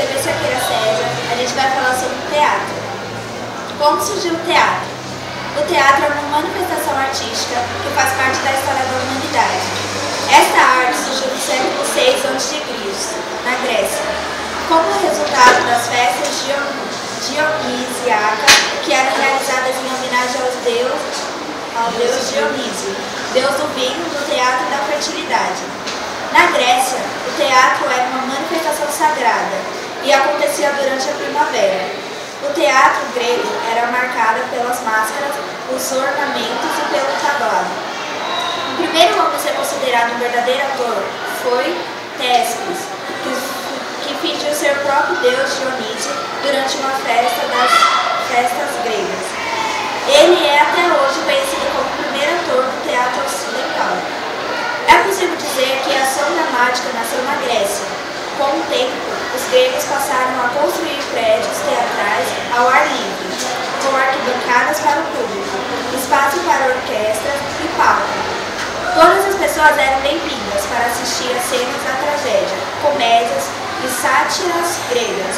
TV Cerqueira César, a gente vai falar sobre o teatro. Como surgiu o teatro? O teatro é uma manifestação artística que faz parte da história da humanidade. Esta arte surgiu no século VI a.C., na Grécia, como resultado das festas dionisíacas que eram realizadas em homenagem ao deus Dionísio, deus do vinho, do teatro e da fertilidade. Na Grécia, o teatro era uma manifestação sagrada e acontecia durante a primavera. O teatro grego era marcado pelas máscaras, os ornamentos e pelo tablado. O primeiro homem a ser considerado um verdadeiro ator foi Téspis, que fingiu ser o próprio deus Dionísio durante uma festa das festas gregas. Ele é até hoje conhecido como o primeiro ator do teatro ocidental. É possível dizer que a ação dramática nasceu na Grécia. Com o tempo, os gregos passaram a construir prédios teatrais ao ar livre, com arquibancadas para o público, espaço para orquestras e palco. Todas as pessoas eram bem-vindas para assistir a cenas da tragédia, comédias e sátiras gregas.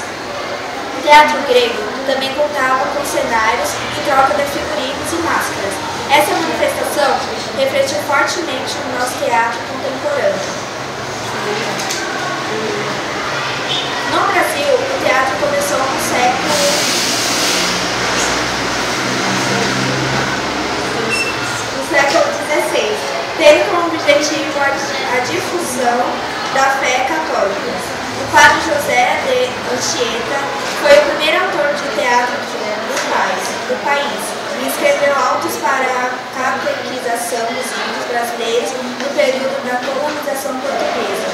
O teatro grego também contava com cenários e troca de figurinos e máscaras. Essa manifestação refletiu fortemente no nosso teatro contemporâneo. No Brasil, o teatro começou no século XVI, tendo como objetivo a difusão da fé católica. O padre José de Anchieta foi o primeiro autor de teatro do país e escreveu autos para a catequização dos índios brasileiros no período da colonização portuguesa.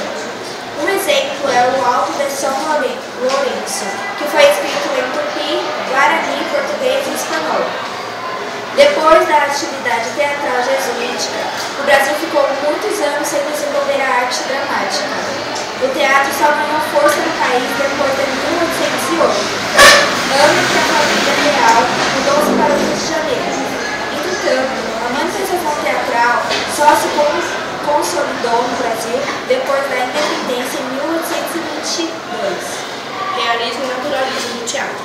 Um exemplo é o Auto de São Lourenço, que foi escrito em tupi, guarani, português e espanhol. Depois da atividade teatral jesuítica, o Brasil ficou muitos anos sem desenvolver a arte dramática. O teatro só ganhou força no país depois de 1808, ano que a família real mudou-se para o Rio de Janeiro. Entretanto, a manifestação teatral só se consolidou no Brasil depois da independência em 1822. Realismo e naturalismo do teatro.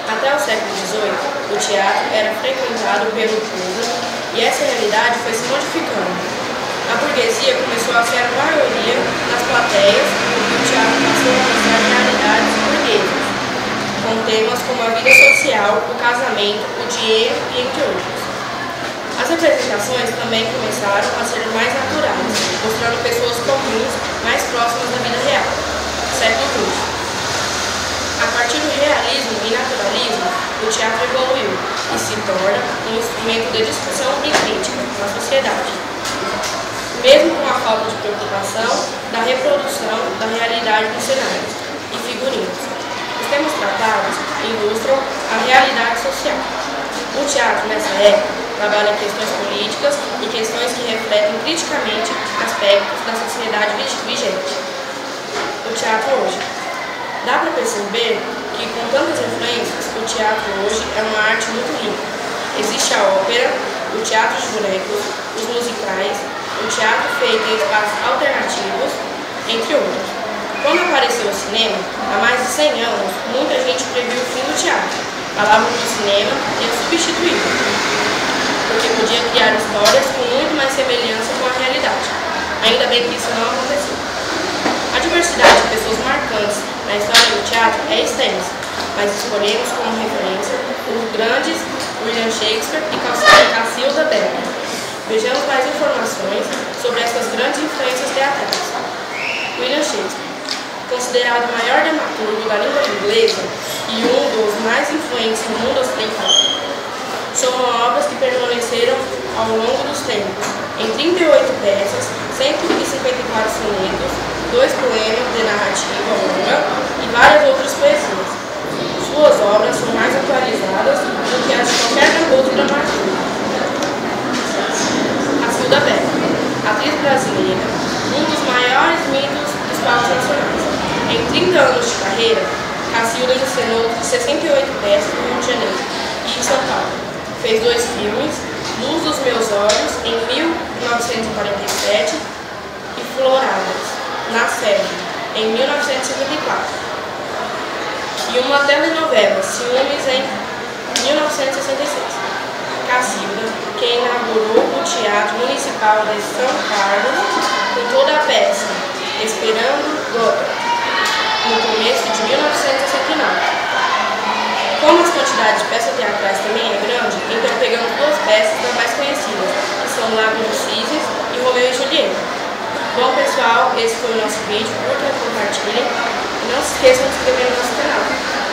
Até o século XVIII, o teatro era frequentado pelo público e essa realidade foi se modificando. A burguesia começou a ser a maioria das plateias e o teatro passou a mostrar realidades burguesas, com temas como a vida social, o casamento, o dinheiro e entre outros. As representações também começaram a ser mais naturais, mostrando pessoas comuns mais próximas da vida real. Século XX. A partir do realismo e naturalismo, o teatro evoluiu e se torna um instrumento de discussão e crítica na sociedade. Mesmo com a falta de preocupação da reprodução da realidade dos cenários e figurinos. Os temas tratados ilustram a realidade social. O teatro, nessa época, trabalha questões políticas e questões que refletem criticamente aspectos da sociedade vigente. O teatro hoje. Dá para perceber que, com tantas influências, o teatro hoje é uma arte muito rica. Existe a ópera, o teatro de bonecos, os musicais, o teatro feito em espaços alternativos, entre outros. Quando apareceu o cinema, há mais de 100 anos, muita gente previu o fim do teatro. Falavam que o cinema ia substituir, porque podia criar histórias com muito mais semelhança com a realidade. Ainda bem que isso não aconteceu. A diversidade de pessoas marcantes na história do teatro é extensa, mas escolhemos como referência os grandes William Shakespeare e Cacilda Becker. Vejamos mais informações sobre essas grandes influências teatrais. William Shakespeare, considerado o maior dramaturgo da língua inglesa e um dos mais influentes no mundo ocidental. São obras que permaneceram ao longo dos tempos, em 38 peças, 154 sonetos, 2 poemas de narrativa longa e várias outras poesias. Suas obras são mais atualizadas do que as de qualquer outro dramaturgo. Cacilda Becker, atriz brasileira, um dos maiores mitos dos palcos nacionais. Em 30 anos de carreira, Cacilda encenou 68 peças no Rio de Janeiro e em São Paulo. Fez 2 filmes, Luz dos Meus Olhos, em 1947, e Floradas, na Sérvia, em 1954. E uma telenovela, Ciúmes, em 1966. Cacilda, que inaugurou o Teatro Municipal de São Carlos com toda a peça, Esperando Godot, no começo de 1969. Como as quantidades de peças teatrais também é grande, então pegamos duas peças das mais conhecidas, que são Lago dos Cisnes e Romeu e Julieta. Bom pessoal, esse foi o nosso vídeo, curtam, compartilhem e não se esqueçam de se inscrever no nosso canal.